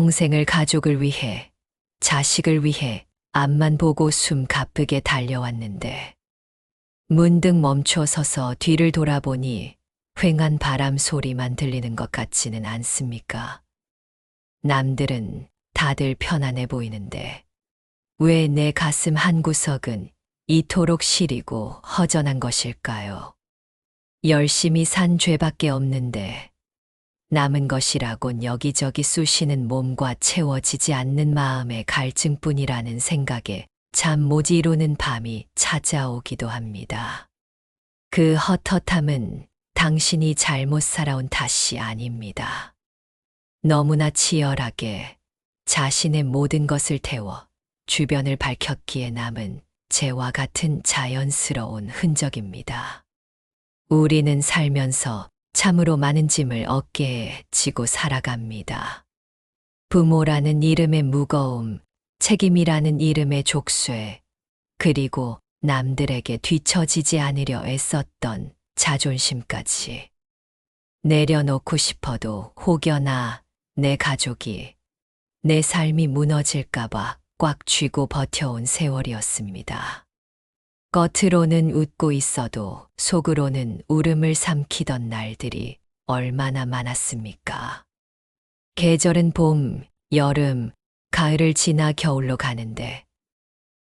평생을 가족을 위해, 자식을 위해 앞만 보고 숨 가쁘게 달려왔는데 문득 멈춰 서서 뒤를 돌아보니 휑한 바람 소리만 들리는 것 같지는 않습니까? 남들은 다들 편안해 보이는데 왜 내 가슴 한구석은 이토록 시리고 허전한 것일까요? 열심히 산 죄밖에 없는데 남은 것이라곤 여기저기 쑤시는 몸과 채워지지 않는 마음의 갈증뿐이라는 생각에 잠 못 이루는 밤이 찾아오기도 합니다. 그 헛헛함은 당신이 잘못 살아온 탓이 아닙니다. 너무나 치열하게 자신의 모든 것을 태워 주변을 밝혔기에 남은 재와 같은 자연스러운 흔적입니다. 우리는 살면서 참으로 많은 짐을 어깨에 지고 살아갑니다. 부모라는 이름의 무거움, 책임이라는 이름의 족쇄, 그리고 남들에게 뒤처지지 않으려 애썼던 자존심까지. 내려놓고 싶어도 혹여나 내 가족이, 내 삶이 무너질까봐 꽉 쥐고 버텨온 세월이었습니다. 겉으로는 웃고 있어도 속으로는 울음을 삼키던 날들이 얼마나 많았습니까? 계절은 봄, 여름, 가을을 지나 겨울로 가는데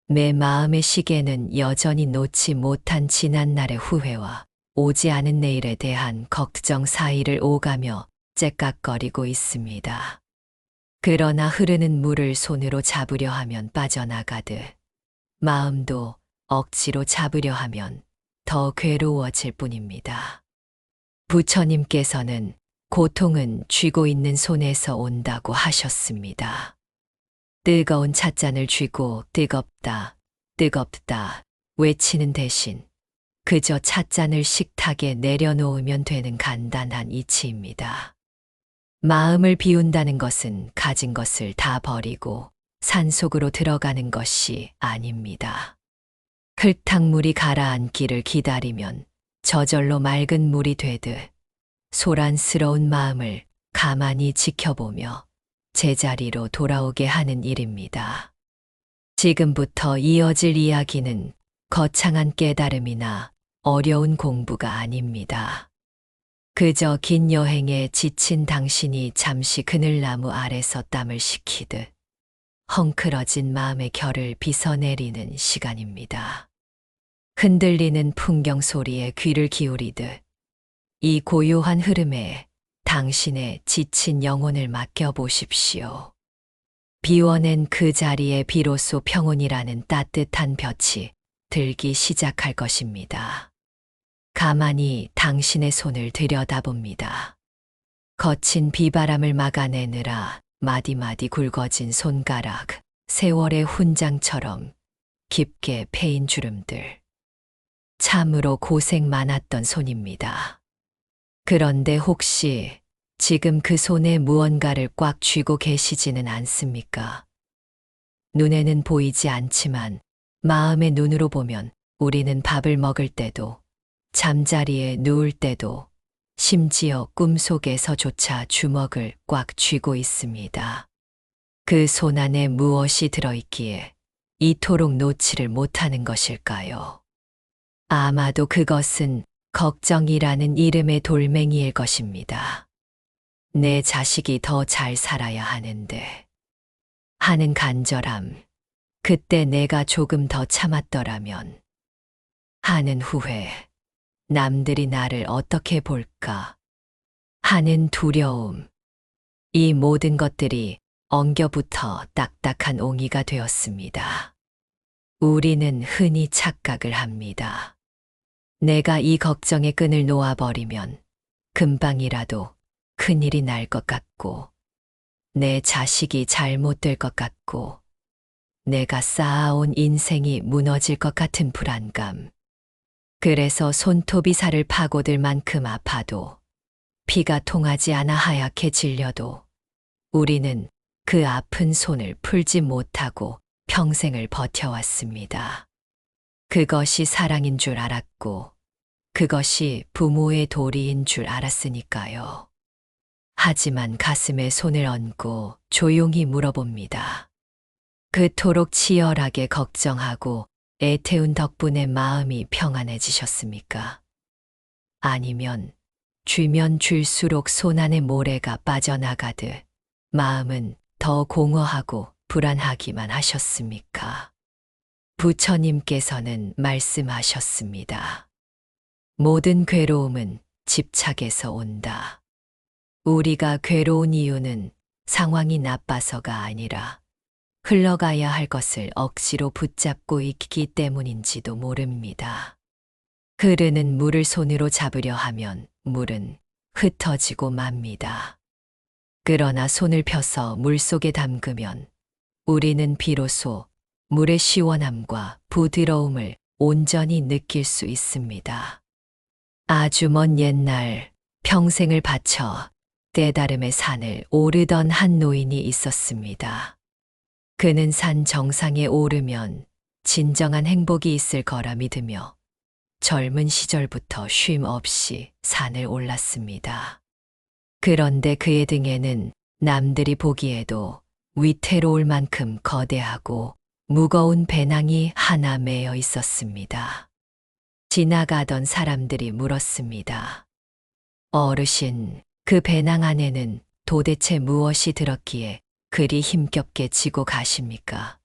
내 마음의 시계는 여전히 놓지 못한 지난날의 후회와 오지 않은 내일에 대한 걱정 사이를 오가며 째깍거리고 있습니다. 그러나 흐르는 물을 손으로 잡으려 하면 빠져나가듯 마음도 억지로 잡으려 하면 더 괴로워질 뿐입니다. 부처님께서는 고통은 쥐고 있는 손에서 온다고 하셨습니다. 뜨거운 찻잔을 쥐고 뜨겁다, 뜨겁다 외치는 대신 그저 찻잔을 식탁에 내려놓으면 되는 간단한 이치입니다. 마음을 비운다는 것은 가진 것을 다 버리고 산속으로 들어가는 것이 아닙니다. 흙탕물이 가라앉기를 기다리면 저절로 맑은 물이 되듯 소란스러운 마음을 가만히 지켜보며 제자리로 돌아오게 하는 일입니다. 지금부터 이어질 이야기는 거창한 깨달음이나 어려운 공부가 아닙니다. 그저 긴 여행에 지친 당신이 잠시 그늘나무 아래서 땀을 식히듯 헝클어진 마음의 결을 빗어내리는 시간입니다. 흔들리는 풍경 소리에 귀를 기울이듯 이 고요한 흐름에 당신의 지친 영혼을 맡겨보십시오. 비워낸 그 자리에 비로소 평온이라는 따뜻한 볕이 들기 시작할 것입니다. 가만히 당신의 손을 들여다봅니다. 거친 비바람을 막아내느라 마디마디 굵어진 손가락, 세월의 훈장처럼 깊게 패인 주름들. 참으로 고생 많았던 손입니다. 그런데 혹시 지금 그 손에 무언가를 꽉 쥐고 계시지는 않습니까? 눈에는 보이지 않지만 마음의 눈으로 보면 우리는 밥을 먹을 때도 잠자리에 누울 때도 심지어 꿈속에서조차 주먹을 꽉 쥐고 있습니다. 그 손 안에 무엇이 들어있기에 이토록 놓지를 못하는 것일까요? 아마도 그것은 걱정이라는 이름의 돌멩이일 것입니다. 내 자식이 더 잘 살아야 하는데 하는 간절함, 그때 내가 조금 더 참았더라면 하는 후회, 남들이 나를 어떻게 볼까 하는 두려움, 이 모든 것들이 엉겨붙어 딱딱한 옹이가 되었습니다. 우리는 흔히 착각을 합니다. 내가 이 걱정의 끈을 놓아버리면 금방이라도 큰일이 날 것 같고, 내 자식이 잘못될 것 같고, 내가 쌓아온 인생이 무너질 것 같은 불안감. 그래서 손톱이 살을 파고들 만큼 아파도, 피가 통하지 않아 하얗게 질려도, 우리는 그 아픈 손을 풀지 못하고 평생을 버텨왔습니다. 그것이 사랑인 줄 알았고, 그것이 부모의 도리인 줄 알았으니까요. 하지만 가슴에 손을 얹고 조용히 물어봅니다. 그토록 치열하게 걱정하고 애태운 덕분에 마음이 평안해지셨습니까? 아니면 쥐면 쥘수록 손안에 모래가 빠져나가듯 마음은 더 공허하고 불안하기만 하셨습니까? 부처님께서는 말씀하셨습니다. 모든 괴로움은 집착에서 온다. 우리가 괴로운 이유는 상황이 나빠서가 아니라 흘러가야 할 것을 억지로 붙잡고 있기 때문인지도 모릅니다. 흐르는 물을 손으로 잡으려 하면 물은 흩어지고 맙니다. 그러나 손을 펴서 물속에 담그면 우리는 비로소 물의 시원함과 부드러움을 온전히 느낄 수 있습니다. 아주 먼 옛날 평생을 바쳐 깨달음의 산을 오르던 한 노인이 있었습니다. 그는 산 정상에 오르면 진정한 행복이 있을 거라 믿으며 젊은 시절부터 쉼 없이 산을 올랐습니다. 그런데 그의 등에는 남들이 보기에도 위태로울 만큼 거대하고 무거운 배낭이 하나 매여 있었습니다. 지나가던 사람들이 물었습니다. 어르신, 그 배낭 안에는 도대체 무엇이 들었기에 그리 힘겹게 지고 가십니까?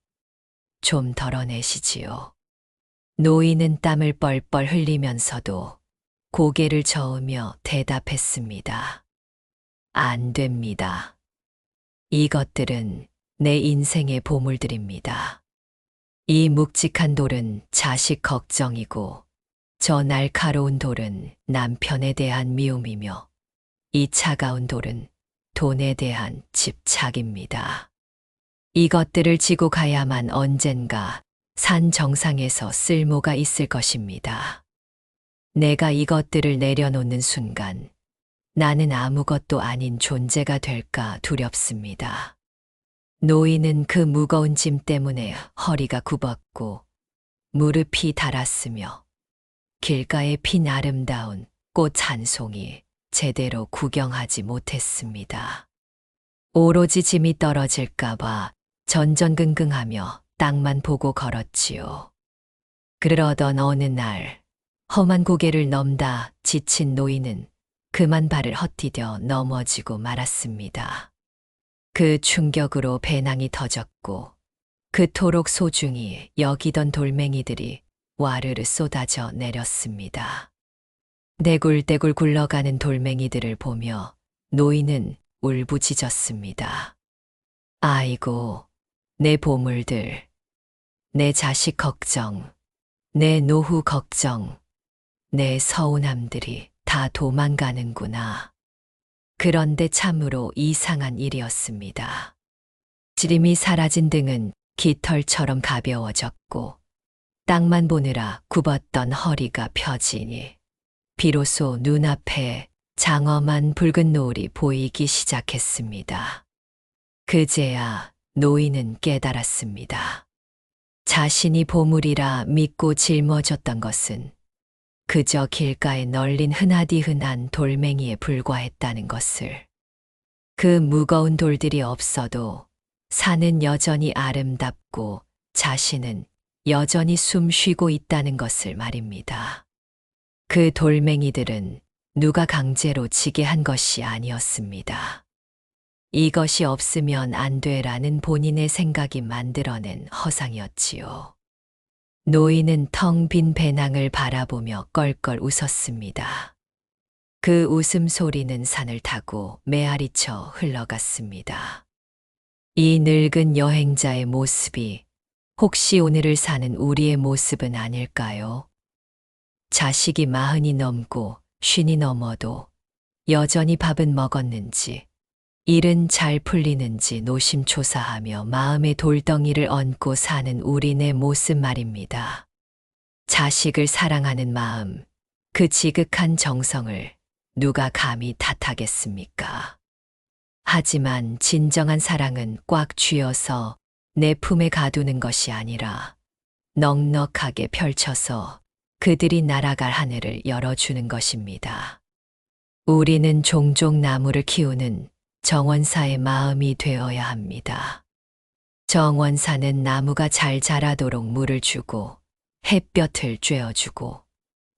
좀 덜어내시지요. 노인은 땀을 뻘뻘 흘리면서도 고개를 저으며 대답했습니다. 안 됩니다. 이것들은 내 인생의 보물들입니다. 이 묵직한 돌은 자식 걱정이고 저 날카로운 돌은 남편에 대한 미움이며 이 차가운 돌은 돈에 대한 집착입니다. 이것들을 지고 가야만 언젠가 산 정상에서 쓸모가 있을 것입니다. 내가 이것들을 내려놓는 순간 나는 아무것도 아닌 존재가 될까 두렵습니다. 노인은 그 무거운 짐 때문에 허리가 굽었고 무릎이 닳았으며 길가에 핀 아름다운 꽃 한 송이 제대로 구경하지 못했습니다. 오로지 짐이 떨어질까봐 전전긍긍하며 땅만 보고 걸었지요. 그러던 어느 날 험한 고개를 넘다 지친 노인은 그만 발을 헛디뎌 넘어지고 말았습니다. 그 충격으로 배낭이 터졌고 그토록 소중히 여기던 돌멩이들이 와르르 쏟아져 내렸습니다. 떼굴떼굴 굴러가는 돌멩이들을 보며 노인은 울부짖었습니다. 아이고, 내 보물들, 내 자식 걱정, 내 노후 걱정, 내 서운함들이 다 도망가는구나. 그런데 참으로 이상한 일이었습니다. 지림이 사라진 등은 깃털처럼 가벼워졌고 땅만 보느라 굽었던 허리가 펴지니 비로소 눈앞에 장엄한 붉은 노을이 보이기 시작했습니다. 그제야 노인은 깨달았습니다. 자신이 보물이라 믿고 짊어졌던 것은 그저 길가에 널린 흔하디흔한 돌멩이에 불과했다는 것을. 그 무거운 돌들이 없어도 산은 여전히 아름답고 자신은 여전히 숨 쉬고 있다는 것을 말입니다. 그 돌멩이들은 누가 강제로 지게 한 것이 아니었습니다. 이것이 없으면 안 돼라는 본인의 생각이 만들어낸 허상이었지요. 노인은 텅 빈 배낭을 바라보며 껄껄 웃었습니다. 그 웃음소리는 산을 타고 메아리쳐 흘러갔습니다. 이 늙은 여행자의 모습이 혹시 오늘을 사는 우리의 모습은 아닐까요? 자식이 40이 넘고 50이 넘어도 여전히 밥은 먹었는지, 일은 잘 풀리는지 노심초사하며 마음의 돌덩이를 얹고 사는 우리네 모습 말입니다. 자식을 사랑하는 마음, 그 지극한 정성을 누가 감히 탓하겠습니까? 하지만 진정한 사랑은 꽉 쥐어서 내 품에 가두는 것이 아니라 넉넉하게 펼쳐서 그들이 날아갈 하늘을 열어주는 것입니다. 우리는 종종 나무를 키우는 정원사의 마음이 되어야 합니다. 정원사는 나무가 잘 자라도록 물을 주고 햇볕을 쬐어주고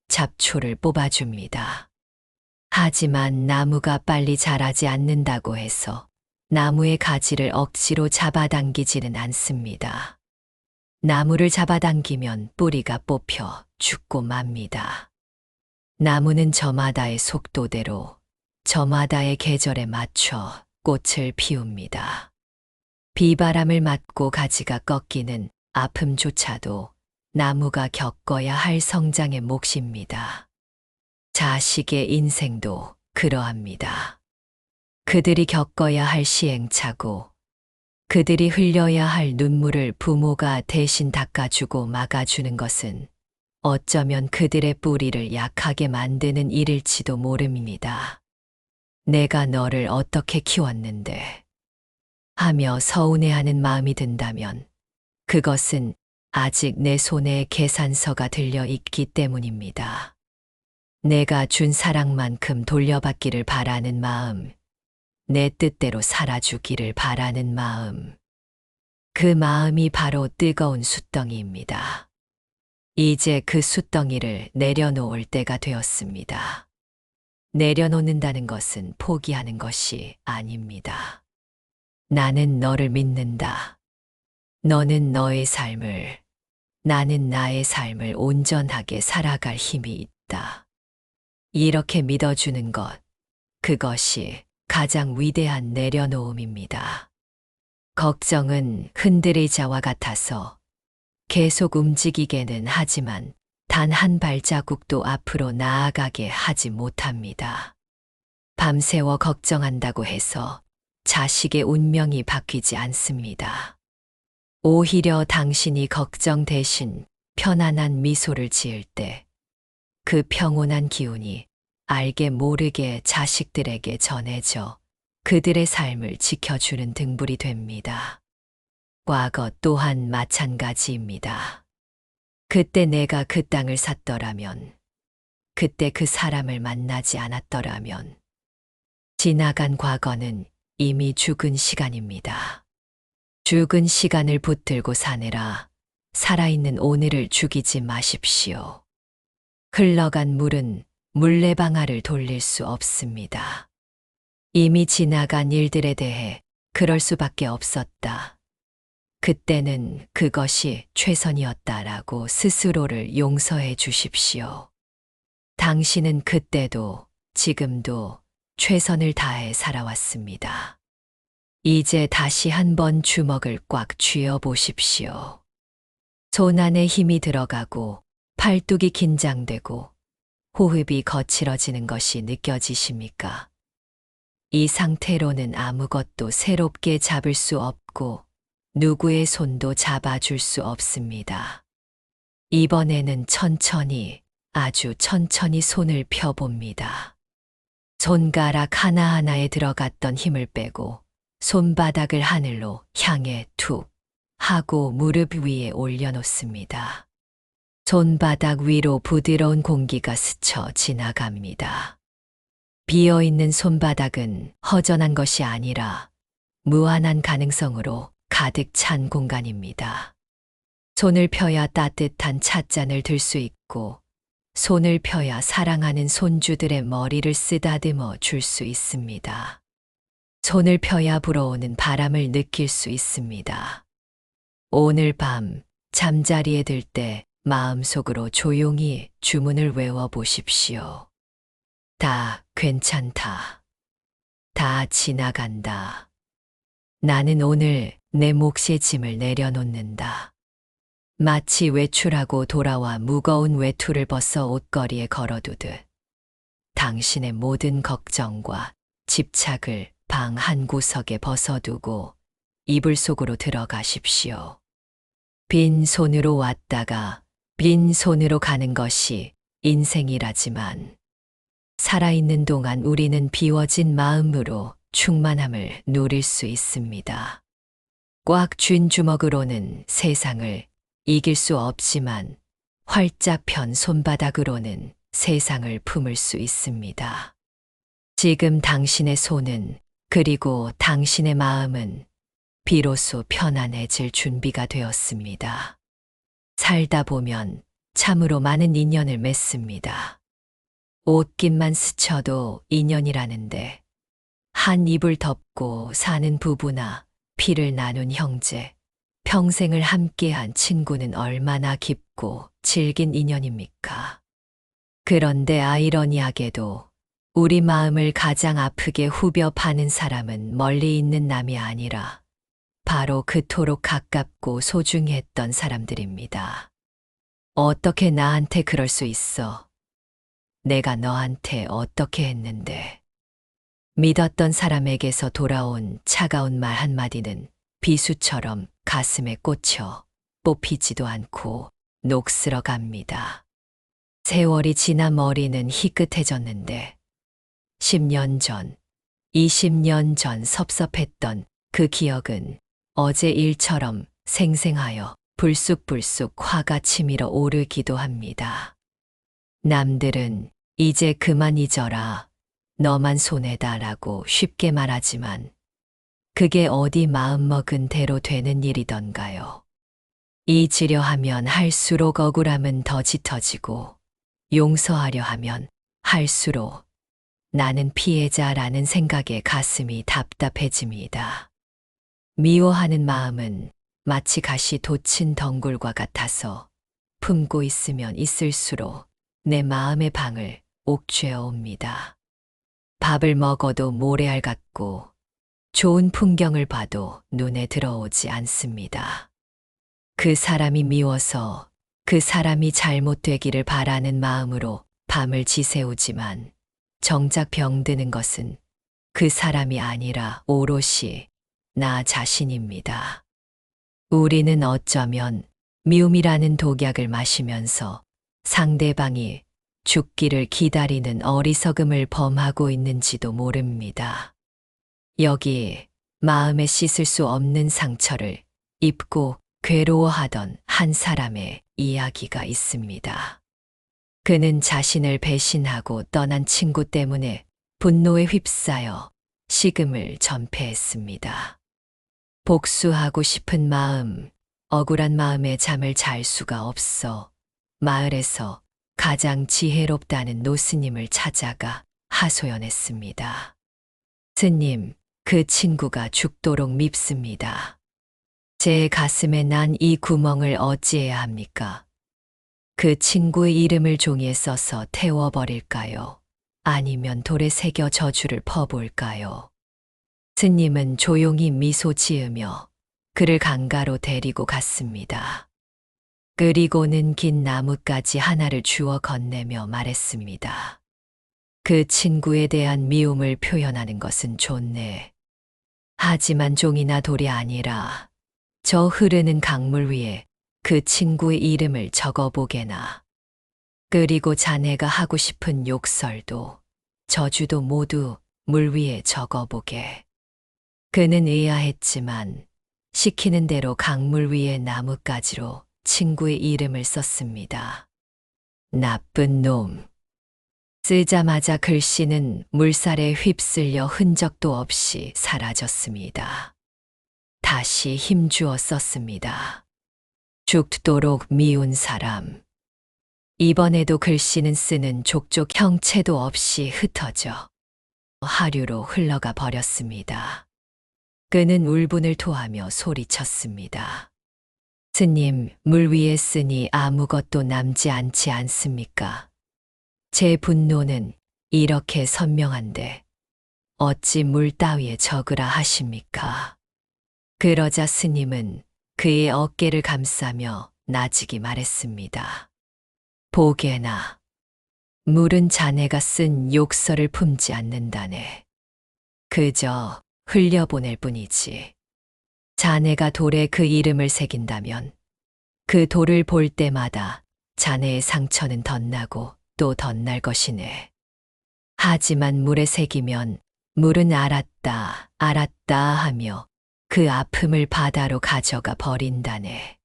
잡초를 뽑아줍니다. 하지만 나무가 빨리 자라지 않는다고 해서 나무의 가지를 억지로 잡아당기지는 않습니다. 나무를 잡아당기면 뿌리가 뽑혀 죽고 맙니다. 나무는 저마다의 속도대로, 저마다의 계절에 맞춰 꽃을 피웁니다. 비바람을 맞고 가지가 꺾이는 아픔조차도 나무가 겪어야 할 성장의 몫입니다. 자식의 인생도 그러합니다. 그들이 겪어야 할 시행착오, 그들이 흘려야 할 눈물을 부모가 대신 닦아주고 막아주는 것은 어쩌면 그들의 뿌리를 약하게 만드는 일일지도 모릅니다. 내가 너를 어떻게 키웠는데 하며 서운해하는 마음이 든다면 그것은 아직 내 손에 계산서가 들려 있기 때문입니다. 내가 준 사랑만큼 돌려받기를 바라는 마음, 내 뜻대로 살아주기를 바라는 마음. 그 마음이 바로 뜨거운 숯덩이입니다. 이제 그 숯덩이를 내려놓을 때가 되었습니다. 내려놓는다는 것은 포기하는 것이 아닙니다. 나는 너를 믿는다. 너는 너의 삶을, 나는 나의 삶을 온전하게 살아갈 힘이 있다. 이렇게 믿어주는 것, 그것이 가장 위대한 내려놓음입니다. 걱정은 흔들의자와 같아서 계속 움직이게는 하지만 단 한 발자국도 앞으로 나아가게 하지 못합니다. 밤새워 걱정한다고 해서 자식의 운명이 바뀌지 않습니다. 오히려 당신이 걱정 대신 편안한 미소를 지을 때 그 평온한 기운이 알게 모르게 자식들에게 전해져 그들의 삶을 지켜주는 등불이 됩니다. 과거 또한 마찬가지입니다. 그때 내가 그 땅을 샀더라면, 그때 그 사람을 만나지 않았더라면, 지나간 과거는 이미 죽은 시간입니다. 죽은 시간을 붙들고 사내라. 살아있는 오늘을 죽이지 마십시오. 흘러간 물은 물레방아를 돌릴 수 없습니다. 이미 지나간 일들에 대해 그럴 수밖에 없었다. 그때는 그것이 최선이었다라고 스스로를 용서해 주십시오. 당신은 그때도 지금도 최선을 다해 살아왔습니다. 이제 다시 한번 주먹을 꽉 쥐어 보십시오. 손 안에 힘이 들어가고 팔뚝이 긴장되고 호흡이 거칠어지는 것이 느껴지십니까? 이 상태로는 아무것도 새롭게 잡을 수 없고 누구의 손도 잡아줄 수 없습니다. 이번에는 천천히, 아주 천천히 손을 펴봅니다. 손가락 하나하나에 들어갔던 힘을 빼고 손바닥을 하늘로 향해 툭 하고 무릎 위에 올려놓습니다. 손바닥 위로 부드러운 공기가 스쳐 지나갑니다. 비어있는 손바닥은 허전한 것이 아니라 무한한 가능성으로 가득 찬 공간입니다. 손을 펴야 따뜻한 찻잔을 들 수 있고 손을 펴야 사랑하는 손주들의 머리를 쓰다듬어 줄 수 있습니다. 손을 펴야 불어오는 바람을 느낄 수 있습니다. 오늘 밤 잠자리에 들 때 마음속으로 조용히 주문을 외워 보십시오. 다 괜찮다. 다 지나간다. 나는 오늘 내 몫의 짐을 내려놓는다. 마치 외출하고 돌아와 무거운 외투를 벗어 옷걸이에 걸어두듯 당신의 모든 걱정과 집착을 방 한 구석에 벗어두고 이불 속으로 들어가십시오. 빈 손으로 왔다가 빈 손으로 가는 것이 인생이라지만 살아있는 동안 우리는 비워진 마음으로 충만함을 누릴 수 있습니다. 꽉 쥔 주먹으로는 세상을 이길 수 없지만 활짝 편 손바닥으로는 세상을 품을 수 있습니다. 지금 당신의 손은 그리고 당신의 마음은 비로소 편안해질 준비가 되었습니다. 살다 보면 참으로 많은 인연을 맺습니다. 옷깃만 스쳐도 인연이라는데 한 이불 덮고 사는 부부나 피를 나눈 형제, 평생을 함께한 친구는 얼마나 깊고 질긴 인연입니까? 그런데 아이러니하게도 우리 마음을 가장 아프게 후벼 파는 사람은 멀리 있는 남이 아니라 바로 그토록 가깝고 소중히 했던 사람들입니다. 어떻게 나한테 그럴 수 있어? 내가 너한테 어떻게 했는데? 믿었던 사람에게서 돌아온 차가운 말 한마디는 비수처럼 가슴에 꽂혀 뽑히지도 않고 녹슬어 갑니다. 세월이 지나 머리는 희끗해졌는데 10년 전, 20년 전 섭섭했던 그 기억은 어제 일처럼 생생하여 불쑥불쑥 화가 치밀어 오르기도 합니다. 남들은 이제 그만 잊어라, 너만 손해다라고 쉽게 말하지만 그게 어디 마음먹은 대로 되는 일이던가요. 잊으려 하면 할수록 억울함은 더 짙어지고 용서하려 하면 할수록 나는 피해자라는 생각에 가슴이 답답해집니다. 미워하는 마음은 마치 가시 돋친 덩굴과 같아서 품고 있으면 있을수록 내 마음의 방을 옥죄어 옵니다. 밥을 먹어도 모래알 같고 좋은 풍경을 봐도 눈에 들어오지 않습니다. 그 사람이 미워서 그 사람이 잘못되기를 바라는 마음으로 밤을 지새우지만 정작 병드는 것은 그 사람이 아니라 오롯이 나 자신입니다. 우리는 어쩌면 미움이라는 독약을 마시면서 상대방이 죽기를 기다리는 어리석음을 범하고 있는지도 모릅니다. 여기 마음에 씻을 수 없는 상처를 입고 괴로워하던 한 사람의 이야기가 있습니다. 그는 자신을 배신하고 떠난 친구 때문에 분노에 휩싸여 식음을 전폐했습니다. 복수하고 싶은 마음, 억울한 마음에 잠을 잘 수가 없어 마을에서 가장 지혜롭다는 노스님을 찾아가 하소연했습니다. 스님, 그 친구가 죽도록 밉습니다. 제 가슴에 난 이 구멍을 어찌해야 합니까? 그 친구의 이름을 종이에 써서 태워버릴까요? 아니면 돌에 새겨 저주를 퍼볼까요? 스님은 조용히 미소 지으며 그를 강가로 데리고 갔습니다. 그리고는 긴 나뭇가지 하나를 주워 건네며 말했습니다. 그 친구에 대한 미움을 표현하는 것은 좋네. 하지만 종이나 돌이 아니라 저 흐르는 강물 위에 그 친구의 이름을 적어보게나. 그리고 자네가 하고 싶은 욕설도 저주도 모두 물 위에 적어보게. 그는 의아했지만 시키는 대로 강물 위에 나뭇가지로 친구의 이름을 썼습니다. 나쁜 놈. 쓰자마자 글씨는 물살에 휩쓸려 흔적도 없이 사라졌습니다. 다시 힘주어 썼습니다. 죽도록 미운 사람. 이번에도 글씨는 쓰는 족족 형체도 없이 흩어져 하류로 흘러가 버렸습니다. 그는 울분을 토하며 소리쳤습니다. 스님, 물 위에 쓰니 아무것도 남지 않지 않습니까? 제 분노는 이렇게 선명한데 어찌 물 따위에 적으라 하십니까? 그러자 스님은 그의 어깨를 감싸며 나직이 말했습니다. 보게나. 물은 자네가 쓴 욕설을 품지 않는다네. 그저 흘려보낼 뿐이지. 자네가 돌에 그 이름을 새긴다면 그 돌을 볼 때마다 자네의 상처는 덧나고 또 덧날 것이네. 하지만 물에 새기면 물은 알았다, 알았다 하며 그 아픔을 바다로 가져가 버린다네.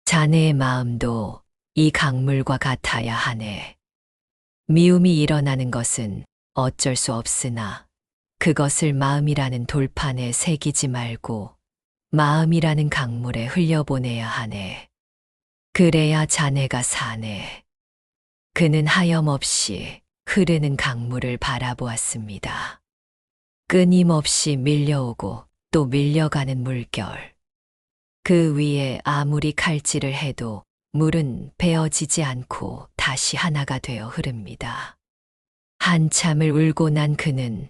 자네의 마음도 이 강물과 같아야 하네. 미움이 일어나는 것은 어쩔 수 없으나 그것을 마음이라는 돌판에 새기지 말고 마음이라는 강물에 흘려보내야 하네. 그래야 자네가 사네. 그는 하염없이 흐르는 강물을 바라보았습니다. 끊임없이 밀려오고 또 밀려가는 물결. 그 위에 아무리 칼질을 해도 물은 베어지지 않고 다시 하나가 되어 흐릅니다. 한참을 울고 난 그는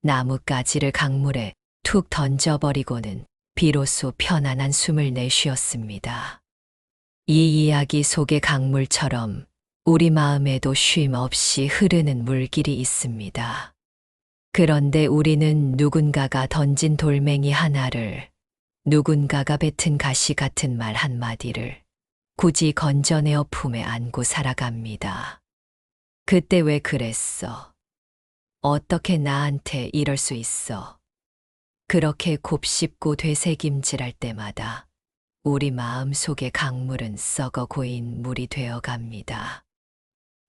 나뭇가지를 강물에 툭 던져버리고는 비로소 편안한 숨을 내쉬었습니다. 이 이야기 속의 강물처럼 우리 마음에도 쉼 없이 흐르는 물길이 있습니다. 그런데 우리는 누군가가 던진 돌멩이 하나를, 누군가가 뱉은 가시 같은 말 한마디를 굳이 건져내어 품에 안고 살아갑니다. 그때 왜 그랬어? 어떻게 나한테 이럴 수 있어? 그렇게 곱씹고 되새김질할 때마다 우리 마음 속의 강물은 썩어 고인 물이 되어 갑니다.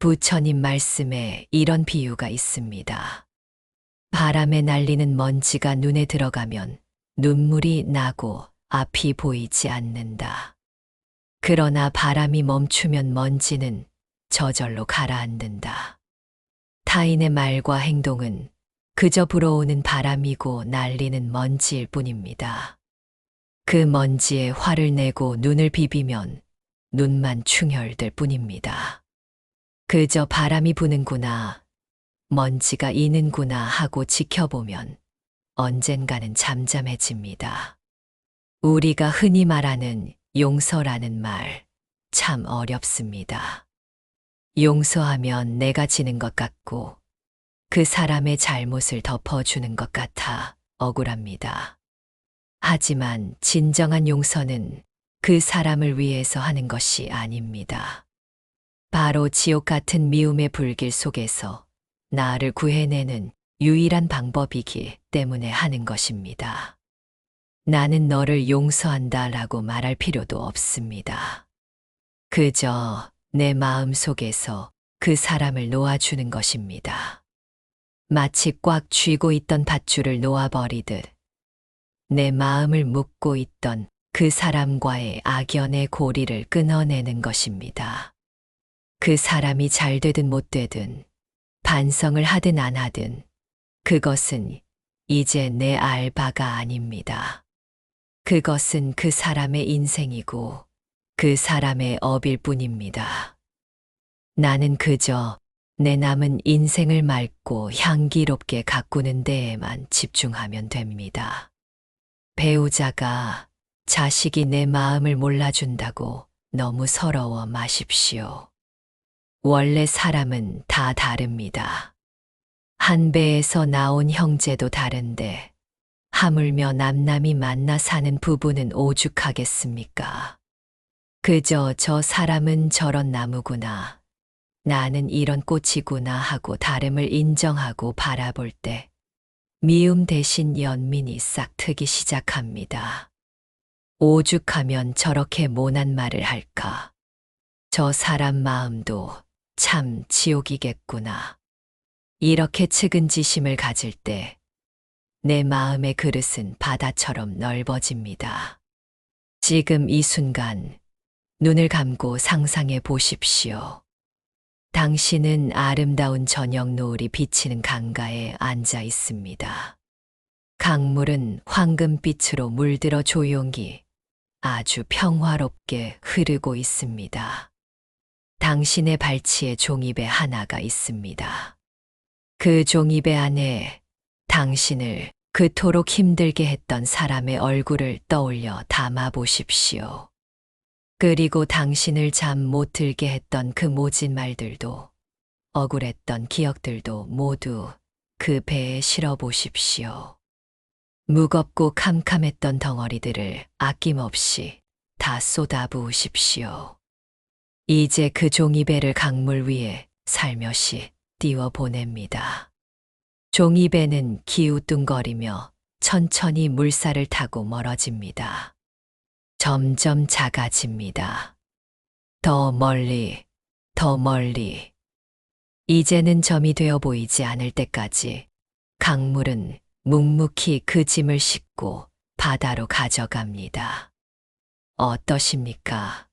부처님 말씀에 이런 비유가 있습니다. 바람에 날리는 먼지가 눈에 들어가면 눈물이 나고 앞이 보이지 않는다. 그러나 바람이 멈추면 먼지는 저절로 가라앉는다. 타인의 말과 행동은 그저 불어오는 바람이고 날리는 먼지일 뿐입니다. 그 먼지에 화를 내고 눈을 비비면 눈만 충혈될 뿐입니다. 그저 바람이 부는구나, 먼지가 이는구나 하고 지켜보면 언젠가는 잠잠해집니다. 우리가 흔히 말하는 용서라는 말, 참 어렵습니다. 용서하면 내가 지는 것 같고 그 사람의 잘못을 덮어주는 것 같아 억울합니다. 하지만 진정한 용서는 그 사람을 위해서 하는 것이 아닙니다. 바로 지옥 같은 미움의 불길 속에서 나를 구해내는 유일한 방법이기 때문에 하는 것입니다. 나는 너를 용서한다 라고 말할 필요도 없습니다. 그저 내 마음 속에서 그 사람을 놓아주는 것입니다. 마치 꽉 쥐고 있던 밧줄을 놓아버리듯 내 마음을 묶고 있던 그 사람과의 악연의 고리를 끊어내는 것입니다. 그 사람이 잘 되든 못 되든 반성을 하든 안 하든 그것은 이제 내 알 바가 아닙니다. 그것은 그 사람의 인생이고 그 사람의 업일 뿐입니다. 나는 그저 내 남은 인생을 맑고 향기롭게 가꾸는 데에만 집중하면 됩니다. 배우자가 자식이 내 마음을 몰라준다고 너무 서러워 마십시오. 원래 사람은 다 다릅니다. 한 배에서 나온 형제도 다른데 하물며 남남이 만나 사는 부부는 오죽하겠습니까? 그저 저 사람은 저런 나무구나, 나는 이런 꽃이구나 하고 다름을 인정하고 바라볼 때 미움 대신 연민이 싹 트기 시작합니다. 오죽하면 저렇게 모난 말을 할까? 저 사람 마음도 참 지옥이겠구나. 이렇게 측은지심을 가질 때 내 마음의 그릇은 바다처럼 넓어집니다. 지금 이 순간 눈을 감고 상상해 보십시오. 당신은 아름다운 저녁 노을이 비치는 강가에 앉아 있습니다. 강물은 황금빛으로 물들어 조용히 아주 평화롭게 흐르고 있습니다. 당신의 발치에 종이배 하나가 있습니다. 그 종이배 안에 당신을 그토록 힘들게 했던 사람의 얼굴을 떠올려 담아 보십시오. 그리고 당신을 잠 못 들게 했던 그 모진 말들도 억울했던 기억들도 모두 그 배에 실어 보십시오. 무겁고 캄캄했던 덩어리들을 아낌없이 다 쏟아 부으십시오. 이제 그 종이배를 강물 위에 살며시 띄워 보냅니다. 종이배는 기우뚱거리며 천천히 물살을 타고 멀어집니다. 점점 작아집니다. 더 멀리, 더 멀리. 이제는 점이 되어 보이지 않을 때까지 강물은 묵묵히 그 짐을 싣고 바다로 가져갑니다. 어떠십니까?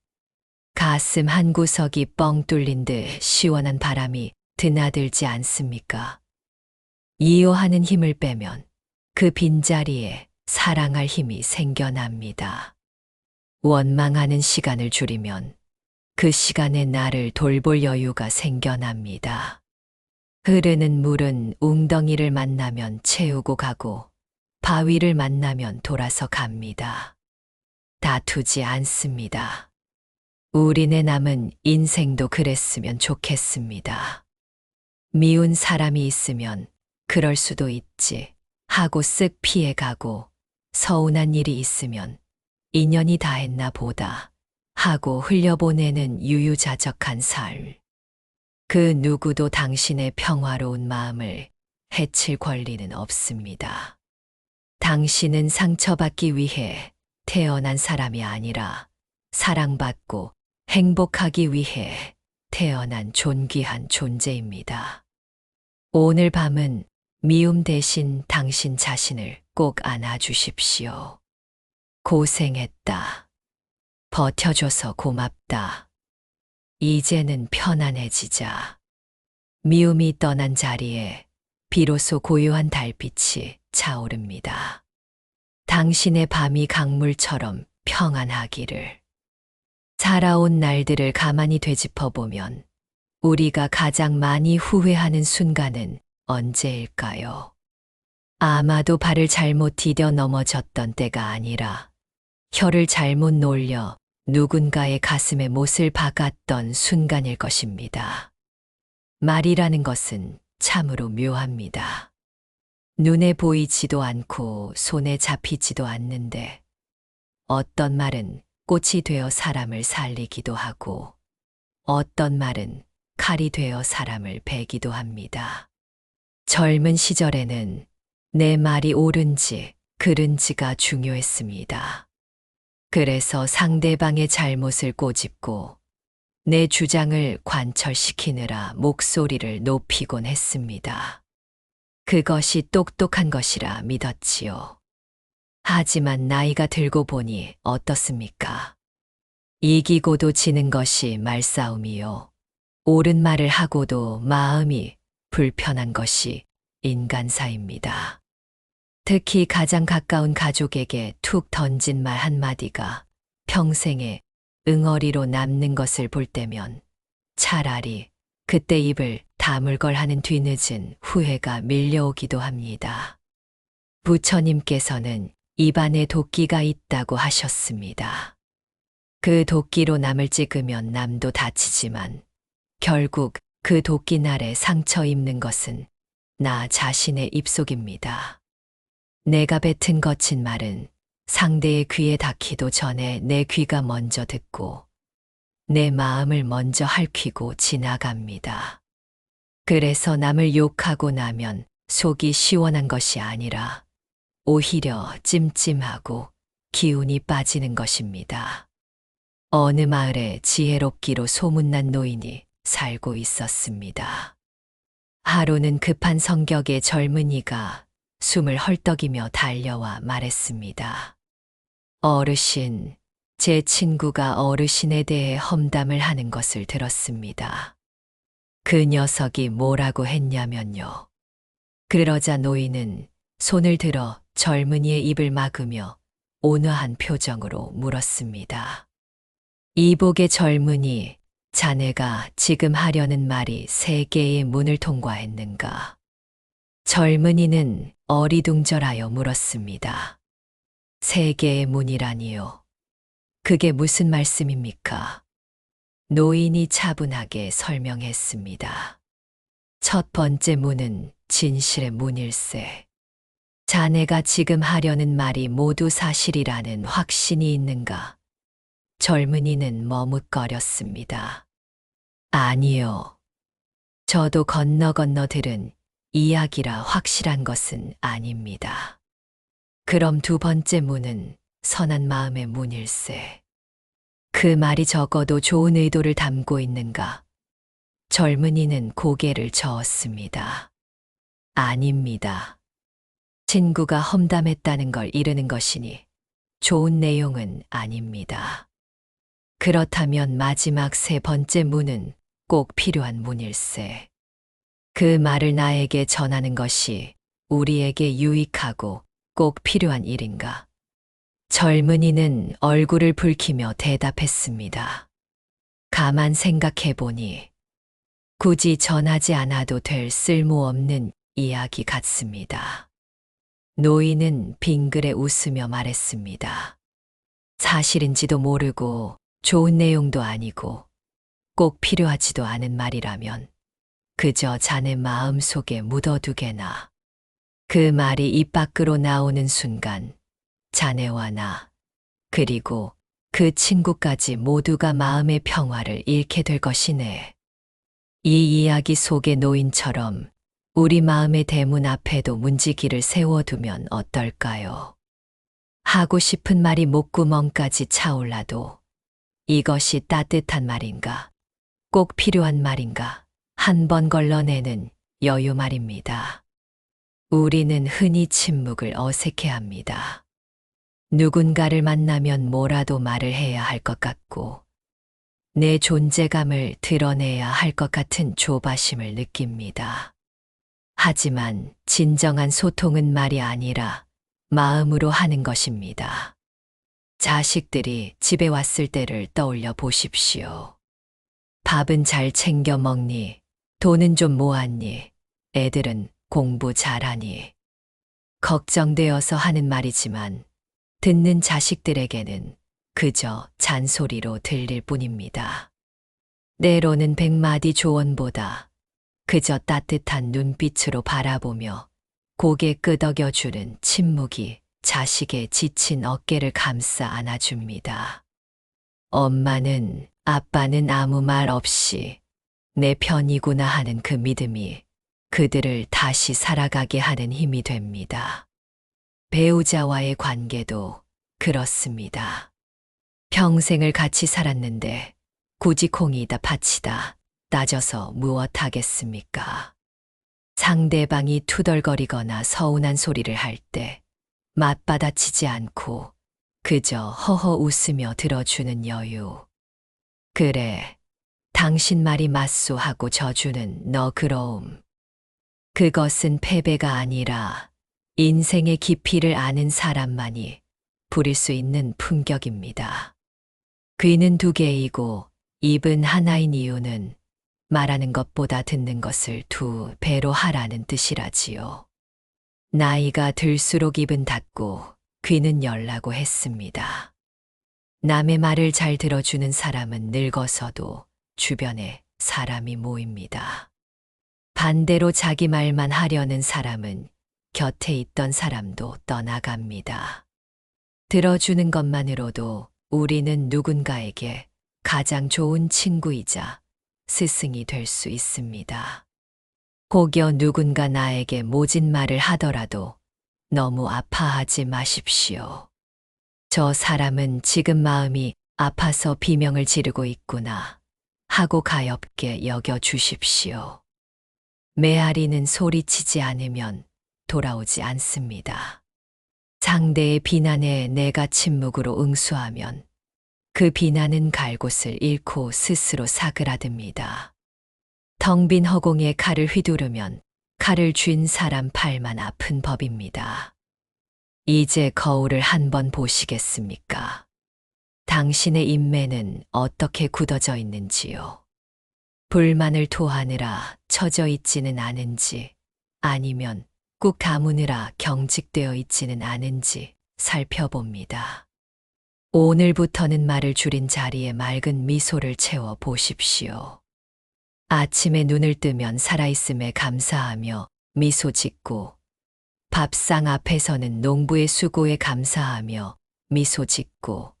가슴 한구석이 뻥 뚫린 듯 시원한 바람이 드나들지 않습니까? 이효하는 힘을 빼면 그 빈자리에 사랑할 힘이 생겨납니다. 원망하는 시간을 줄이면 그 시간에 나를 돌볼 여유가 생겨납니다. 흐르는 물은 웅덩이를 만나면 채우고 가고 바위를 만나면 돌아서 갑니다. 다투지 않습니다. 우리네 남은 인생도 그랬으면 좋겠습니다. 미운 사람이 있으면 그럴 수도 있지 하고 쓱 피해가고, 서운한 일이 있으면 인연이 다 했나 보다 하고 흘려보내는 유유자적한 삶. 그 누구도 당신의 평화로운 마음을 해칠 권리는 없습니다. 당신은 상처받기 위해 태어난 사람이 아니라 사랑받고 행복하기 위해 태어난 존귀한 존재입니다. 오늘 밤은 미움 대신 당신 자신을 꼭 안아주십시오. 고생했다. 버텨줘서 고맙다. 이제는 편안해지자. 미움이 떠난 자리에 비로소 고요한 달빛이 차오릅니다. 당신의 밤이 강물처럼 평안하기를. 살아온 날들을 가만히 되짚어보면 우리가 가장 많이 후회하는 순간은 언제일까요? 아마도 발을 잘못 디뎌 넘어졌던 때가 아니라 혀를 잘못 놀려 누군가의 가슴에 못을 박았던 순간일 것입니다. 말이라는 것은 참으로 묘합니다. 눈에 보이지도 않고 손에 잡히지도 않는데 어떤 말은 꽃이 되어 사람을 살리기도 하고 어떤 말은 칼이 되어 사람을 베기도 합니다. 젊은 시절에는 내 말이 옳은지 그른지가 중요했습니다. 그래서 상대방의 잘못을 꼬집고 내 주장을 관철시키느라 목소리를 높이곤 했습니다. 그것이 똑똑한 것이라 믿었지요. 하지만 나이가 들고 보니 어떻습니까? 이기고도 지는 것이 말싸움이요. 옳은 말을 하고도 마음이 불편한 것이 인간사입니다. 특히 가장 가까운 가족에게 툭 던진 말 한마디가 평생의 응어리로 남는 것을 볼 때면 차라리 그때 입을 다물 걸 하는 뒤늦은 후회가 밀려오기도 합니다. 부처님께서는 입안에 도끼가 있다고 하셨습니다. 그 도끼로 남을 찍으면 남도 다치지만 결국 그 도끼날에 상처 입는 것은 나 자신의 입속입니다. 내가 뱉은 거친 말은 상대의 귀에 닿기도 전에 내 귀가 먼저 듣고 내 마음을 먼저 핥히고 지나갑니다. 그래서 남을 욕하고 나면 속이 시원한 것이 아니라 오히려 찜찜하고 기운이 빠지는 것입니다. 어느 마을에 지혜롭기로 소문난 노인이 살고 있었습니다. 하루는 급한 성격의 젊은이가 숨을 헐떡이며 달려와 말했습니다. 어르신, 제 친구가 어르신에 대해 험담을 하는 것을 들었습니다. 그 녀석이 뭐라고 했냐면요. 그러자 노인은 손을 들어 젊은이의 입을 막으며 온화한 표정으로 물었습니다. 이복의 젊은이, 자네가 지금 하려는 말이 세계의 문을 통과했는가? 젊은이는 어리둥절하여 물었습니다. 세계의 문이라니요. 그게 무슨 말씀입니까? 노인이 차분하게 설명했습니다. 첫 번째 문은 진실의 문일세. 자네가 지금 하려는 말이 모두 사실이라는 확신이 있는가? 젊은이는 머뭇거렸습니다. 아니요. 저도 건너 들은 이야기라 확실한 것은 아닙니다. 그럼 두 번째 문은 선한 마음의 문일세. 그 말이 적어도 좋은 의도를 담고 있는가? 젊은이는 고개를 저었습니다. 아닙니다. 친구가 험담했다는 걸 이르는 것이니 좋은 내용은 아닙니다. 그렇다면 마지막 세 번째 문은 꼭 필요한 문일세. 그 말을 나에게 전하는 것이 우리에게 유익하고 꼭 필요한 일인가? 젊은이는 얼굴을 붉히며 대답했습니다. 가만 생각해 보니 굳이 전하지 않아도 될 쓸모없는 이야기 같습니다. 노인은 빙그레 웃으며 말했습니다. 사실인지도 모르고 좋은 내용도 아니고 꼭 필요하지도 않은 말이라면 그저 자네 마음 속에 묻어두게나. 그 말이 입 밖으로 나오는 순간 자네와 나 그리고 그 친구까지 모두가 마음의 평화를 잃게 될 것이네. 이 이야기 속의 노인처럼 우리 마음의 대문 앞에도 문지기를 세워두면 어떨까요? 하고 싶은 말이 목구멍까지 차올라도 이것이 따뜻한 말인가? 꼭 필요한 말인가? 한 번 걸러내는 여유 말입니다. 우리는 흔히 침묵을 어색해합니다. 누군가를 만나면 뭐라도 말을 해야 할 것 같고 내 존재감을 드러내야 할 것 같은 조바심을 느낍니다. 하지만 진정한 소통은 말이 아니라 마음으로 하는 것입니다. 자식들이 집에 왔을 때를 떠올려 보십시오. 밥은 잘 챙겨 먹니? 돈은 좀 모았니? 애들은 공부 잘하니? 걱정되어서 하는 말이지만 듣는 자식들에게는 그저 잔소리로 들릴 뿐입니다. 때로는 100마디 조언보다 그저 따뜻한 눈빛으로 바라보며 고개 끄덕여주는 침묵이 자식의 지친 어깨를 감싸 안아줍니다. 엄마는, 아빠는 아무 말 없이 내 편이구나 하는 그 믿음이 그들을 다시 살아가게 하는 힘이 됩니다. 배우자와의 관계도 그렇습니다. 평생을 같이 살았는데 굳이 콩이다 팥이다 따져서 무엇하겠습니까? 상대방이 투덜거리거나 서운한 소리를 할 때 맞받아치지 않고 그저 허허 웃으며 들어주는 여유. 그래, 당신 말이 맞소 하고 져주는 너그러움. 그것은 패배가 아니라 인생의 깊이를 아는 사람만이 부릴 수 있는 품격입니다. 귀는 두 개이고 입은 하나인 이유는 말하는 것보다 듣는 것을 2배로 하라는 뜻이라지요. 나이가 들수록 입은 닫고 귀는 열라고 했습니다. 남의 말을 잘 들어주는 사람은 늙어서도 주변에 사람이 모입니다. 반대로 자기 말만 하려는 사람은 곁에 있던 사람도 떠나갑니다. 들어주는 것만으로도 우리는 누군가에게 가장 좋은 친구이자 스승이 될 수 있습니다. 혹여 누군가 나에게 모진 말을 하더라도 너무 아파하지 마십시오. 저 사람은 지금 마음이 아파서 비명을 지르고 있구나 하고 가엾게 여겨 주십시오. 메아리는 소리치지 않으면 돌아오지 않습니다. 상대의 비난에 내가 침묵으로 응수하면 그 비난은 갈 곳을 잃고 스스로 사그라듭니다. 텅 빈 허공에 칼을 휘두르면 칼을 쥔 사람 팔만 아픈 법입니다. 이제 거울을 한번 보시겠습니까? 당신의 인매는 어떻게 굳어져 있는지요? 불만을 토하느라 처져 있지는 않은지 아니면 꾹 다무느라 경직되어 있지는 않은지 살펴봅니다. 오늘부터는 말을 줄인 자리에 맑은 미소를 채워 보십시오. 아침에 눈을 뜨면 살아있음에 감사하며 미소 짓고 밥상 앞에서는 농부의 수고에 감사하며 미소 짓고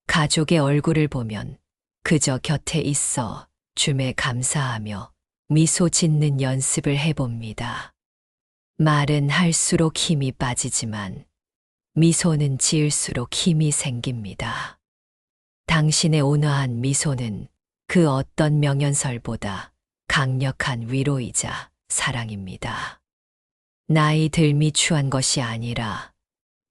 가족의 얼굴을 보면 그저 곁에 있어 줌에 감사하며 미소 짓는 연습을 해봅니다. 말은 할수록 힘이 빠지지만 미소는 지을수록 힘이 생깁니다. 당신의 온화한 미소는 그 어떤 명연설보다 강력한 위로이자 사랑입니다. 나이 들미 추한 것이 아니라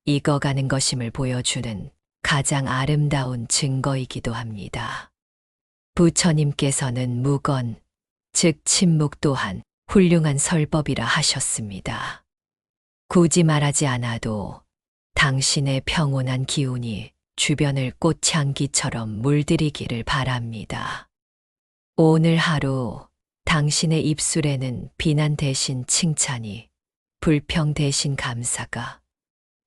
익어가는 것임을 보여주는 가장 아름다운 증거이기도 합니다. 부처님께서는 무건, 즉 침묵 또한 훌륭한 설법이라 하셨습니다. 굳이 말하지 않아도 당신의 평온한 기운이 주변을 꽃향기처럼 물들이기를 바랍니다. 오늘 하루 당신의 입술에는 비난 대신 칭찬이, 불평 대신 감사가,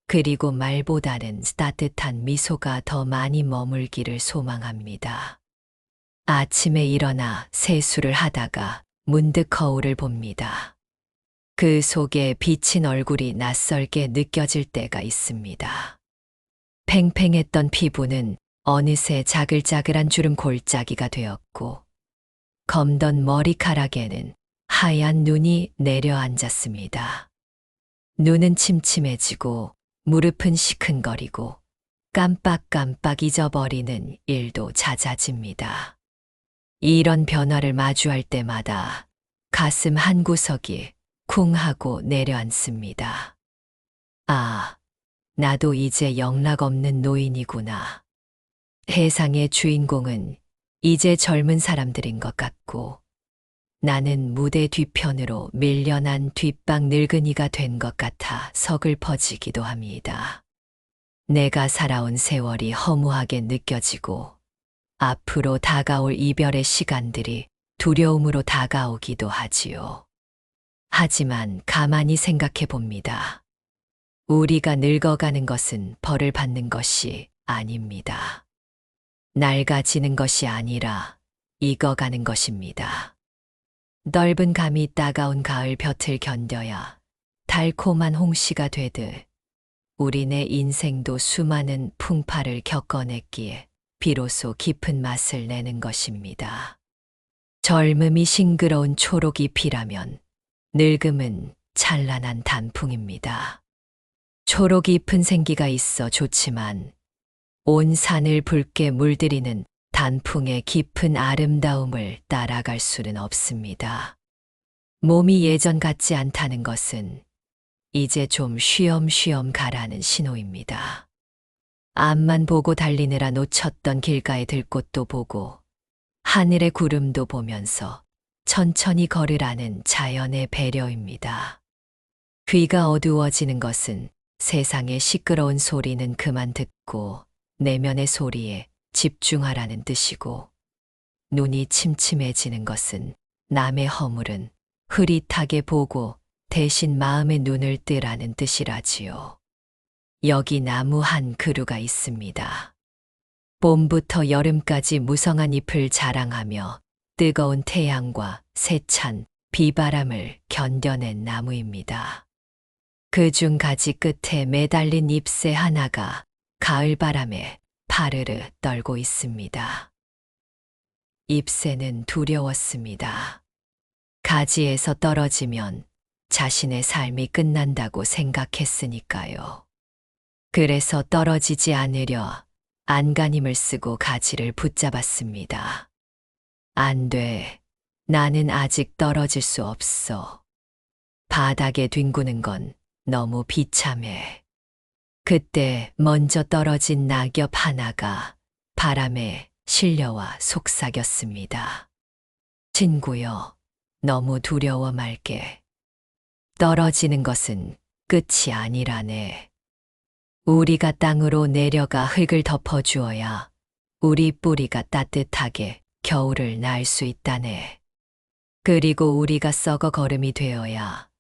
그리고 말보다는 따뜻한 미소가 더 많이 머물기를 소망합니다. 아침에 일어나 세수를 하다가 문득 거울을 봅니다. 그 속에 비친 얼굴이 낯설게 느껴질 때가 있습니다. 팽팽했던 피부는 어느새 자글자글한 주름 골짜기가 되었고, 검던 머리카락에는 하얀 눈이 내려앉았습니다. 눈은 침침해지고 무릎은 시큰거리고 깜빡깜빡 잊어버리는 일도 잦아집니다. 이런 변화를 마주할 때마다 가슴 한구석이 쿵 하고 내려앉습니다. 아, 나도 이제 영락없는 노인이구나. 세상의 주인공은 이제 젊은 사람들인 것 같고, 나는 무대 뒤편으로 밀려난 뒷방 늙은이가 된 것 같아 서글퍼지기도 합니다. 내가 살아온 세월이 허무하게 느껴지고, 앞으로 다가올 이별의 시간들이 두려움으로 다가오기도 하지요. 하지만 가만히 생각해 봅니다. 우리가 늙어가는 것은 벌을 받는 것이 아닙니다. 낡아지는 것이 아니라 익어가는 것입니다. 넓은 감이 따가운 가을 볕을 견뎌야 달콤한 홍시가 되듯 우리네 인생도 수많은 풍파를 겪어냈기에 비로소 깊은 맛을 내는 것입니다. 젊음이 싱그러운 초록 잎이라면 늙음은 찬란한 단풍입니다. 초록 잎은 생기가 있어 좋지만 온 산을 붉게 물들이는 단풍의 깊은 아름다움을 따라갈 수는 없습니다. 몸이 예전 같지 않다는 것은 이제 좀 쉬엄쉬엄 가라는 신호입니다. 앞만 보고 달리느라 놓쳤던 길가의 들꽃도 보고 하늘의 구름도 보면서 천천히 걸으라는 자연의 배려입니다. 귀가 어두워지는 것은 세상의 시끄러운 소리는 그만 듣고 내면의 소리에 집중하라는 뜻이고, 눈이 침침해지는 것은 남의 허물은 흐릿하게 보고 대신 마음의 눈을 뜨라는 뜻이라지요. 여기 나무 한 그루가 있습니다. 봄부터 여름까지 무성한 잎을 자랑하며 뜨거운 태양과 세찬 비바람을 견뎌낸 나무입니다. 그중 가지 끝에 매달린 잎새 하나가 가을 바람에 파르르 떨고 있습니다. 잎새는 두려웠습니다. 가지에서 떨어지면 자신의 삶이 끝난다고 생각했으니까요. 그래서 떨어지지 않으려 안간힘을 쓰고 가지를 붙잡았습니다. 안 돼. 나는 아직 떨어질 수 없어. 바닥에 뒹구는 건 너무 비참해. 그때 먼저 떨어진 낙엽 하나가 바람에 실려와 속삭였습니다. 친구여, 너무 두려워 말게. 떨어지는 것은 끝이 아니라네. 우리가 땅으로 내려가 흙을 덮어주어야 우리 뿌리가 따뜻하게 겨울을 날 수 있다네. 그리고 우리가 썩어 거름이 되어야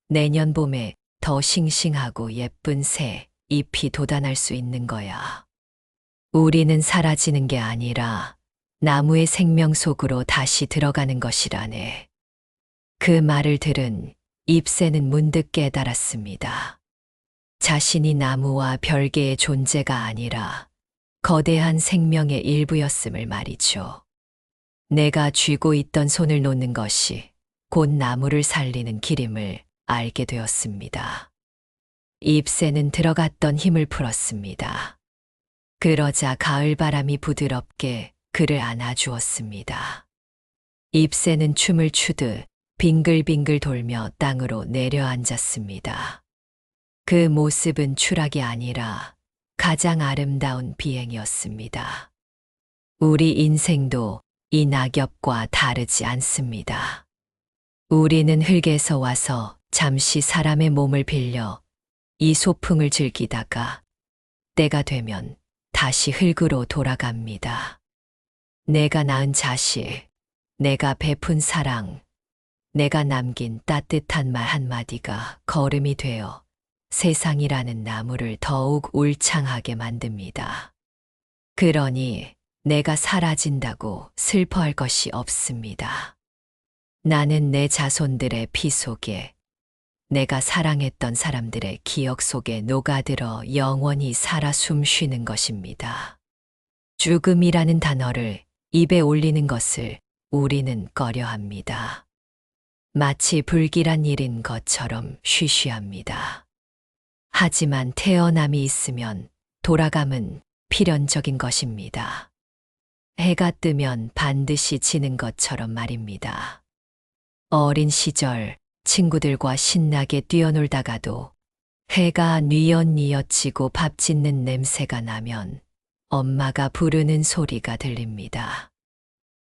내년 봄에 더 싱싱하고 예쁜 새 잎이 돋아날 수 있는 거야. 우리는 사라지는 게 아니라 나무의 생명 속으로 다시 들어가는 것이라네. 그 말을 들은 잎새는 문득 깨달았습니다. 자신이 나무와 별개의 존재가 아니라 거대한 생명의 일부였음을 말이죠. 내가 쥐고 있던 손을 놓는 것이 곧 나무를 살리는 길임을 알게 되었습니다. 잎새는 들어갔던 힘을 풀었습니다. 그러자 가을 바람이 부드럽게 그를 안아주었습니다. 잎새는 춤을 추듯 빙글빙글 돌며 땅으로 내려앉았습니다. 그 모습은 추락이 아니라 가장 아름다운 비행이었습니다. 우리 인생도 이 낙엽과 다르지 않습니다. 우리는 흙에서 와서 잠시 사람의 몸을 빌려 이 소풍을 즐기다가 때가 되면 다시 흙으로 돌아갑니다. 내가 낳은 자식, 내가 베푼 사랑, 내가 남긴 따뜻한 말 한마디가 걸음이 되어 세상이라는 나무를 더욱 울창하게 만듭니다. 그러니 내가 사라진다고 슬퍼할 것이 없습니다. 나는 내 자손들의 피 속에, 내가 사랑했던 사람들의 기억 속에 녹아들어 영원히 살아 숨쉬는 것입니다. 죽음이라는 단어를 입에 올리는 것을 우리는 꺼려합니다. 마치 불길한 일인 것처럼 쉬쉬합니다. 하지만 태어남이 있으면 돌아감은 필연적인 것입니다. 해가 뜨면 반드시 지는 것처럼 말입니다. 어린 시절 친구들과 신나게 뛰어놀다가도 해가 뉘엿뉘엿 지고 밥 짓는 냄새가 나면 엄마가 부르는 소리가 들립니다.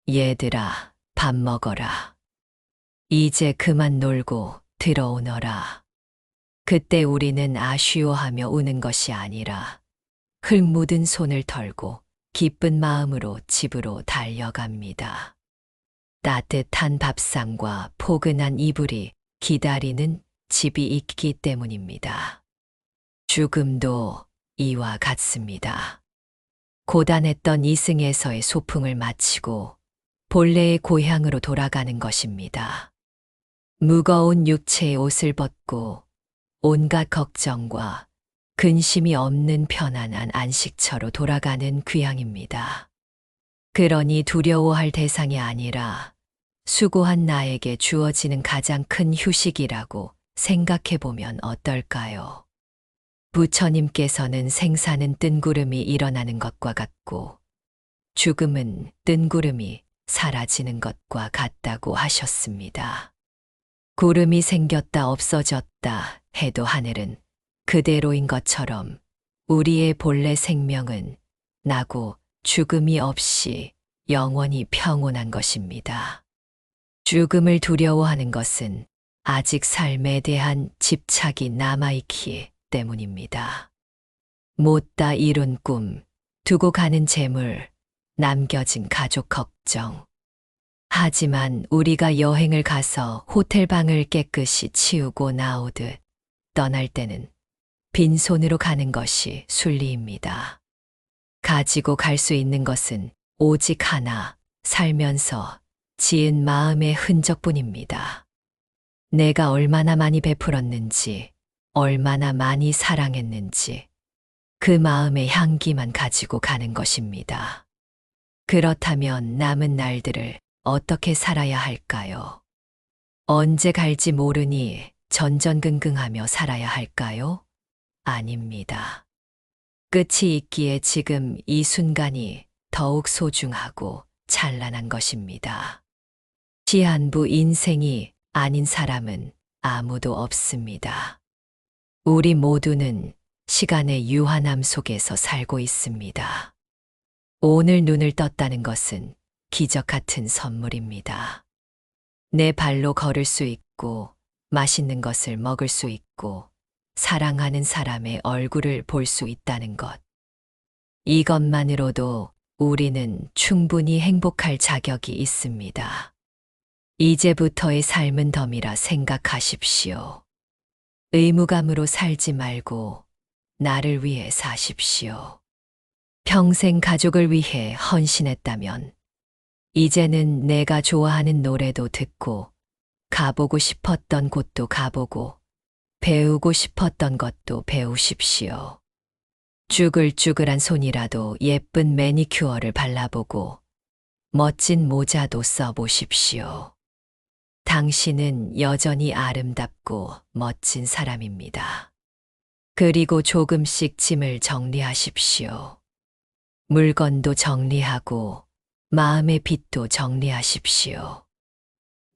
얘들아, 밥 먹어라. 이제 그만 놀고 들어오너라. 그때 우리는 아쉬워하며 우는 것이 아니라 흙 묻은 손을 털고 기쁜 마음으로 집으로 달려갑니다. 따뜻한 밥상과 포근한 이불이 기다리는 집이 있기 때문입니다. 죽음도 이와 같습니다. 고단했던 이승에서의 소풍을 마치고 본래의 고향으로 돌아가는 것입니다. 무거운 육체의 옷을 벗고 온갖 걱정과 근심이 없는 편안한 안식처로 돌아가는 귀향입니다. 그러니 두려워할 대상이 아니라 수고한 나에게 주어지는 가장 큰 휴식이라고 생각해 보면 어떨까요? 부처님께서는 생사는 뜬구름이 일어나는 것과 같고 죽음은 뜬구름이 사라지는 것과 같다고 하셨습니다. 구름이 생겼다 없어졌다 해도 하늘은 그대로인 것처럼 우리의 본래 생명은 나고 죽음이 없이 영원히 평온한 것입니다. 죽음을 두려워하는 것은 아직 삶에 대한 집착이 남아있기 때문입니다. 못다 이룬 꿈, 두고 가는 재물, 남겨진 가족 걱정. 하지만 우리가 여행을 가서 호텔방을 깨끗이 치우고 나오듯 떠날 때는 빈손으로 가는 것이 순리입니다. 가지고 갈 수 있는 것은 오직 하나, 살면서 지은 마음의 흔적뿐입니다. 내가 얼마나 많이 베풀었는지, 얼마나 많이 사랑했는지, 그 마음의 향기만 가지고 가는 것입니다. 그렇다면 남은 날들을 어떻게 살아야 할까요? 언제 갈지 모르니 전전긍긍하며 살아야 할까요? 아닙니다. 끝이 있기에 지금 이 순간이 더욱 소중하고 찬란한 것입니다. 시한부 인생이 아닌 사람은 아무도 없습니다. 우리 모두는 시간의 유한함 속에서 살고 있습니다. 오늘 눈을 떴다는 것은 기적 같은 선물입니다. 내 발로 걸을 수 있고, 맛있는 것을 먹을 수 있고, 사랑하는 사람의 얼굴을 볼 수 있다는 것. 이것만으로도 우리는 충분히 행복할 자격이 있습니다. 이제부터의 삶은 덤이라 생각하십시오. 의무감으로 살지 말고 나를 위해 사십시오. 평생 가족을 위해 헌신했다면 이제는 내가 좋아하는 노래도 듣고 가보고 싶었던 곳도 가보고 배우고 싶었던 것도 배우십시오. 쭈글쭈글한 손이라도 예쁜 매니큐어를 발라보고 멋진 모자도 써보십시오. 당신은 여전히 아름답고 멋진 사람입니다. 그리고 조금씩 짐을 정리하십시오. 물건도 정리하고 마음의 빚도 정리하십시오.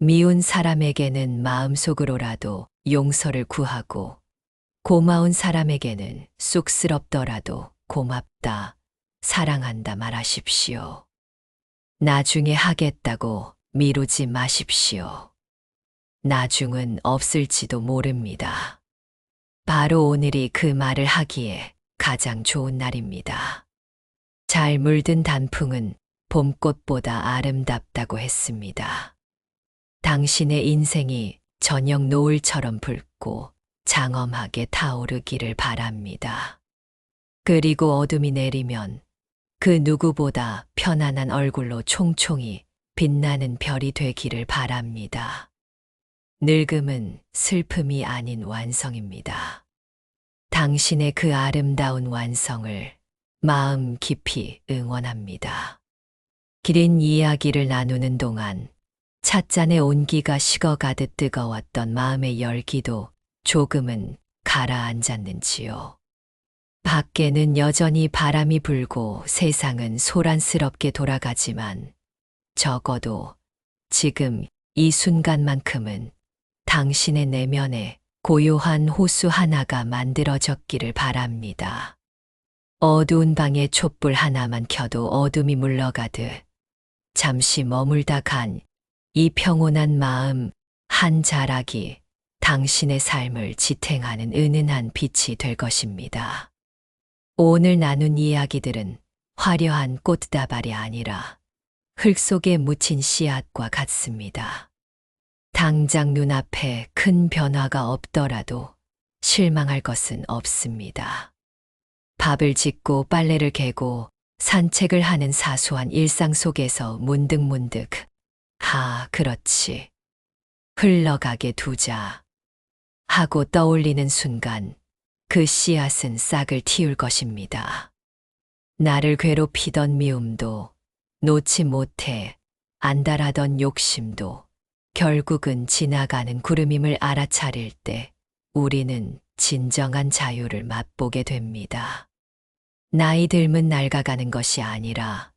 미운 사람에게는 마음속으로라도 용서를 구하고 고마운 사람에게는 쑥스럽더라도 고맙다, 사랑한다 말하십시오. 나중에 하겠다고 미루지 마십시오. 나중은 없을지도 모릅니다. 바로 오늘이 그 말을 하기에 가장 좋은 날입니다. 잘 물든 단풍은 봄꽃보다 아름답다고 했습니다. 당신의 인생이 저녁 노을처럼 붉고 장엄하게 타오르기를 바랍니다. 그리고 어둠이 내리면 그 누구보다 편안한 얼굴로 총총히 빛나는 별이 되기를 바랍니다. 늙음은 슬픔이 아닌 완성입니다. 당신의 그 아름다운 완성을 마음 깊이 응원합니다. 긴 이야기를 나누는 동안 찻잔의 온기가 식어가듯 뜨거웠던 마음의 열기도 조금은 가라앉았는지요. 밖에는 여전히 바람이 불고 세상은 소란스럽게 돌아가지만 적어도 지금 이 순간만큼은 당신의 내면에 고요한 호수 하나가 만들어졌기를 바랍니다. 어두운 방에 촛불 하나만 켜도 어둠이 물러가듯 잠시 머물다 간 이 평온한 마음 한 자락이 당신의 삶을 지탱하는 은은한 빛이 될 것입니다. 오늘 나눈 이야기들은 화려한 꽃다발이 아니라 흙 속에 묻힌 씨앗과 같습니다. 당장 눈앞에 큰 변화가 없더라도 실망할 것은 없습니다. 밥을 짓고 빨래를 개고 산책을 하는 사소한 일상 속에서 문득문득 그렇지. 흘러가게 두자. 하고 떠올리는 순간 그 씨앗은 싹을 틔울 것입니다. 나를 괴롭히던 미움도 놓지 못해 안달하던 욕심도 결국은 지나가는 구름임을 알아차릴 때 우리는 진정한 자유를 맛보게 됩니다. 나이 들면 낡아가는 것이 아니라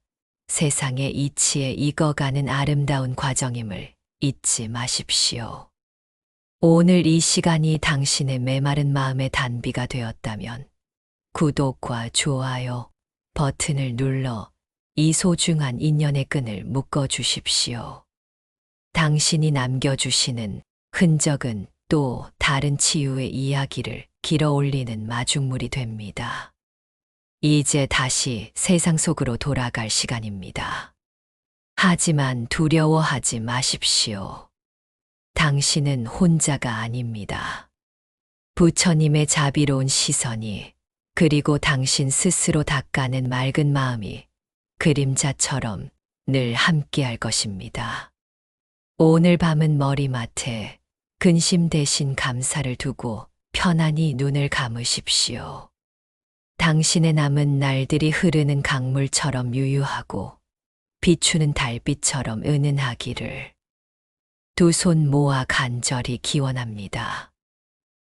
세상의 이치에 익어가는 아름다운 과정임을 잊지 마십시오. 오늘 이 시간이 당신의 메마른 마음의 단비가 되었다면 구독과 좋아요 버튼을 눌러 이 소중한 인연의 끈을 묶어 주십시오. 당신이 남겨주시는 흔적은 또 다른 치유의 이야기를 길어 올리는 마중물이 됩니다. 이제 다시 세상 속으로 돌아갈 시간입니다. 하지만 두려워하지 마십시오. 당신은 혼자가 아닙니다. 부처님의 자비로운 시선이 그리고 당신 스스로 닦아낸 맑은 마음이 그림자처럼 늘 함께할 것입니다. 오늘 밤은 머리맡에 근심 대신 감사를 두고 편안히 눈을 감으십시오. 당신의 남은 날들이 흐르는 강물처럼 유유하고 비추는 달빛처럼 은은하기를 두 손 모아 간절히 기원합니다.